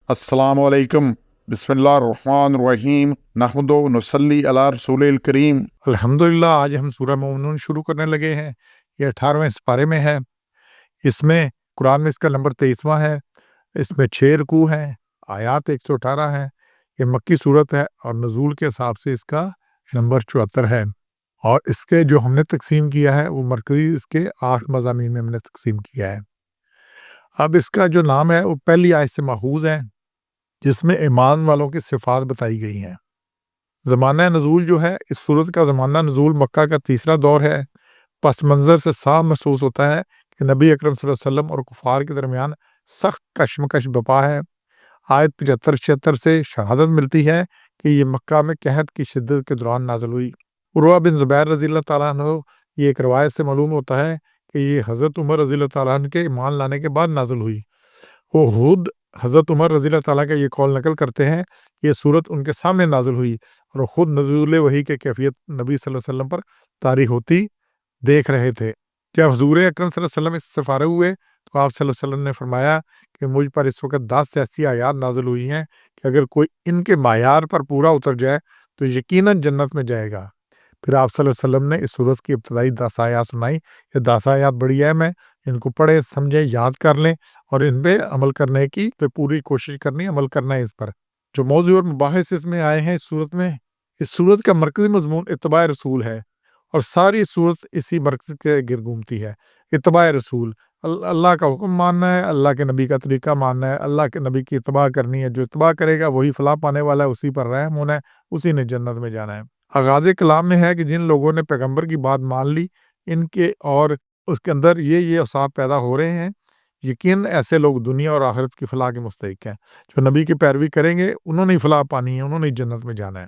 अस्सलामु अलैकुम बिस्मिल्लाहिर्रहमानिर्रहीम नहमदु व नुसल्ली अला रसूलिल करीम। अल्हम्दुलिल्लाह। आज हम सूरह मोमिनून शुरू करने लगे हैं। ये 18वें पारे में है। इसमें कुरान में इसका नंबर 23वां है। इसमें 6 रुकू हैं, आयात 118 हैं। ये मक्की सूरत है और नज़ूल के हिसाब से इसका नंबर 74 है। और इसके जो हमने तकसीम किया है वो मरकज़ी इसके 8 मज़ामीन में हमने तकसीम किया है। अब इसका जो नाम है वो पहली आयत से माखूज़ है, जिसमें ईमान वालों की सिफ़ात बताई गई हैं। ज़माना नज़ूल जो है, इस सूरत का ज़माना नज़ूल मक्का का तीसरा दौर है। पस मंज़र से साफ महसूस होता है कि नबी अकरम सल्लल्लाहु अलैहि वसल्लम और कुफ़ार के दरमियान सख्त कशमकश बपा है। आयत 75-76 से शहादत मिलती है कि ये मक्का में कहत की शिद्दत के दौरान नाज़िल हुई। उरवा बिन ज़ुबैर रज़ियल्लाहु तआला अन्हु, ये एक रवायत से मालूम होता है कि ये हज़रत उमर रज़ियल्लाहु तआला अन्हु के ईमान लाने के बाद नाज़िल हुई। वो खुद हज़रत उमर रज़ियल्लाहु तआला का ये कौल नकल करते हैं कि ये सूरत उनके सामने नाज़िल हुई और खुद नज़ूल वही के कैफियत नबी सल्लल्लाहु अलैहि वसल्लम पर तारी होती देख रहे थे। जब हुज़ूर अकरम सल्लल्लाहु अलैहि वसल्लम इससे फ़ारिग़ हुए तो आप सल्लल्लाहु अलैहि वसल्लम ने फरमाया कि मुझ पर इस वक़्त 10 ऐसी आयात नाज़िल हुई हैं कि अगर कोई इनके मायार पर पूरा उतर जाए तो यकीनन जन्नत में जाएगा। फिर आप सल्लल्लाहु अलैहि वसल्लम ने इस सूरत की इब्तिदाई 10 आयात सुनाई। ये 10 आयात बड़ी अहम है, इनको पढ़ें, समझें, याद कर लें और इन पे अमल करने की पूरी कोशिश करनी है, अमल करना है इस पर। जो मौज़ू और मुबाहिस इसमें आए हैं इस सूरत का मरकज़ी मज़मून इत्तिबा रसूल है और सारी सूरत इसी मरकज़ के गिर्द घूमती है। इत्तिबा रसूल, अल्लाह का हुक्म मानना है, अल्लाह के नबी का तरीका मानना है, अल्लाह के नबी की इत्तिबा करनी है। जो इत्तिबा करेगा वही फलाह पाने वाला है, उसी पर रहम होना है, उसी ने जन्नत में जाना है। आगाज़ कलाम में है कि जिन लोगों ने पैगंबर की बात मान ली, इनके और उसके अंदर ये औसाफ पैदा हो रहे हैं। यकीन ऐसे लोग दुनिया और आखिरत की फलाह के मुस्तहिक हैं। जो नबी की पैरवी करेंगे उन्होंने ही फलाह पानी है, उन्होंने ही जन्नत में जाना है।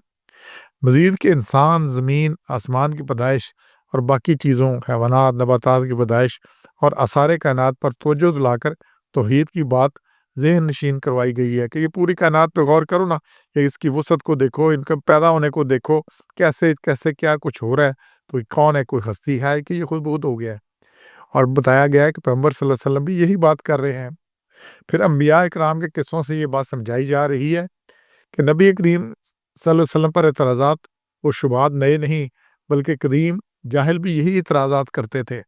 मज़ीद के इंसान, ज़मीन, आसमान की पैदाइश और बाकी चीज़ों, हैवानात, नबातात की पैदाइश और आसार कायनात पर तवज्जो दिलाकर तौहीद की बात ज़हन नशीन करवाई गई है कि ये पूरी कायनात पे गौर करो ना, ये इसकी वसअत को देखो, इनके पैदा होने को देखो, कैसे कैसे क्या कुछ हो रहा है। तो ये कौन है, कोई हस्ती है कि ये खुद बहुत हो गया है। और बताया गया है कि पैगंबर सल्लल्लाहु अलैहि वसल्लम भी यही बात कर रहे हैं। फिर अंबिया इकराम के किस्सों से ये बात समझाई जा रही है कि नबी करीम सल्लल्लाहु अलैहि वसल्लम पर एतराज़ात और शुबहात नए नहीं, बल्कि कदीम जाहिल भी यही एतराज़ात करते थे।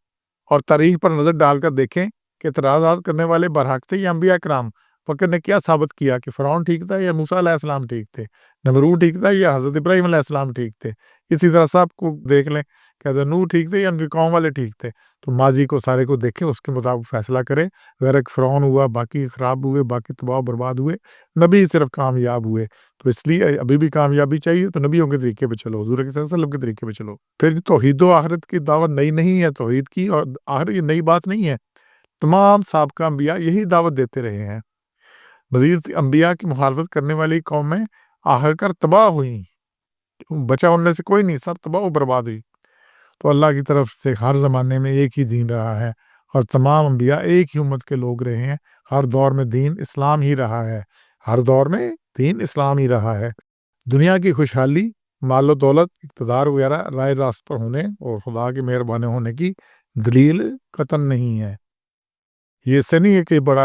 और तारीख पर नज़र डालकर देखें कि एतराज़ात करने वाले बरहक थे या अंबिया इकराम। फ़क्र ने क्या साबित किया कि फ़िरौन ठीक था या मूसा अलैहिस्सलाम ठीक थे, नमरूद ठीक था या हज़रत इब्राहीम अलैहिस्सलाम ठीक थे। इसी तरह सबको देख लें कि हज़रत नूह ठीक थे या उनकी कौम वाले ठीक थे। तो माज़ी को सारे को देखें, उसके मुताबिक फ़ैसला करें। अगर एक फ़िरौन हुआ, बाकी ख़राब हुए, बाकी तबाह बर्बाद हुए, नबी सिर्फ़ कामयाब हुए। तो इसलिए अभी भी कामयाबी चाहिए तो नबियों के तरीके पे चलो, हुज़ूर सल्लल्लाहु अलैहि वसल्लम के तरीके पे चलो। फिर तौहीद व आखिरत की दावत नई नहीं है, तौहीद की और आखिर ये नई बात नहीं है। तमाम साबका अंबिया यही दावत देते रहे हैं। मज़ीद अंबिया की मुखालफत करने वाली कौमें आखिरकार तबाह हुई, बचा उनमें से कोई नहीं, सब तबाह व बर्बाद हुई। तो अल्लाह की तरफ से हर ज़माने में एक ही दीन रहा है और तमाम अंबिया एक ही उम्मत के लोग रहे हैं। हर दौर में दीन इस्लाम ही रहा है, हर दौर में दीन इस्लाम ही रहा है। दुनिया की खुशहाली, माल दौलत, इक़्तिदार वगैरह राह रास्त पर होने और खुदा के मेहरबान होने की दलील कतन नहीं है। ये इससे नहीं है कि बड़ा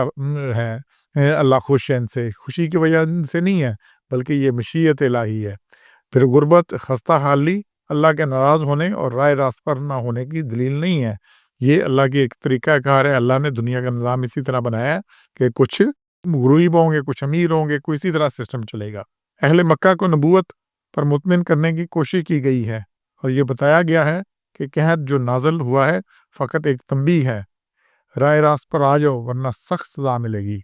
है, अल्लाह खुश है इनसे, खुशी की वजह से नहीं है, बल्कि ये मशीयत इलाही है। फिर गुर्बत, खस्ता हाली अल्लाह के नाराज़ होने और राह रास्त पर ना होने की दलील नहीं है। ये अल्लाह की एक तरीका कार है। अल्लाह ने दुनिया का निज़ाम इसी तरह बनाया है कि कुछ गरीब होंगे, कुछ अमीर होंगे, कोई इसी तरह सिस्टम चलेगा। अहले मक्का को नबूवत पर मुतमिन करने की कोशिश की गई है और ये बताया गया है कि कहत जो नाज़िल हुआ है फ़कत एक तंबीह है, राह रास्त पर आ जाओ वरना सख्त सज़ा मिलेगी।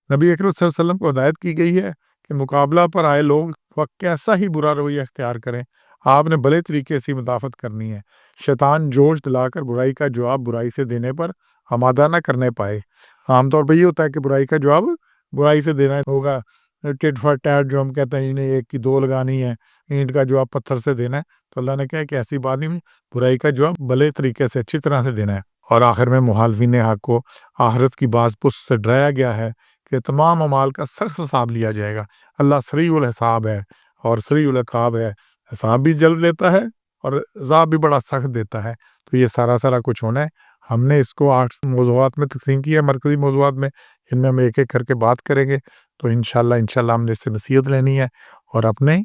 नबी अकरम सल्लल्लाहु अलैहि वसल्लम को हिदायत की गई है कि मुकाबला पर आए लोग वह कैसा ही बुरा रवैया अख्तियार करें, आपने भले तरीके से मुदाफ़त करनी है। शैतान जोश दिलाकर बुराई का जवाब बुराई से देने पर आमादा न करने पाए। आमतौर पर ये होता है कि बुराई का जवाब बुराई से देना होगा। टिट फॉर टैट जो हम कहते हैं, इन्हें एक की दो लगानी है, ईंट का जवाब पत्थर से देना है। तो अल्लाह ने कहा कि ऐसी बात नहीं, बुराई का जवाब भले तरीके से अच्छी तरह से देना है। और आखिर में मुखालफिन हक को आखिरत की बाज़पुस से डराया गया है कि तमाम अमाल का सख्त हिसाब लिया जाएगा। अल्लाह सरीउल हिसाब है और सरीउल इक़ाब है, हिसाब भी जल्द लेता है और अज़ाब भी बड़ा सख्त देता है। तो ये सारा कुछ होना है। हमने इसको 8 मौज़ूआत में तक़सीम किया है, मरकज़ी मौज़ूआत में। इनमें हम एक-एक करके बात करेंगे। تو انشاءاللہ ہم نے اس سے نصیحت لینی ہے اور اپنے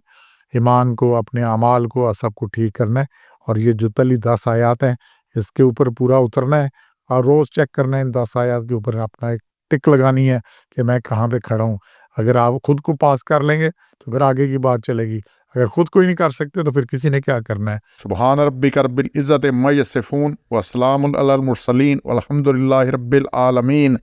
ایمان کو، اپنے اعمال کو، سب کو ٹھیک کرنا ہے. اور یہ جو پہلی 10 آیات ہیں اس کے اوپر پورا اترنا ہے اور روز چیک کرنا ہے ان 10 آیات کے اوپر، اپنا ایک ٹک لگانی ہے کہ میں کہاں پہ کھڑا ہوں. اگر آپ خود کو پاس کر لیں گے تو پھر آگے کی بات چلے گی. اگر خود کو ہی نہیں کر سکتے تو پھر کسی نے کیا کرنا ہے. سبحان ربک رب العزت عما یصفون وسلام علی المرسلین والحمد للہ رب العالمین.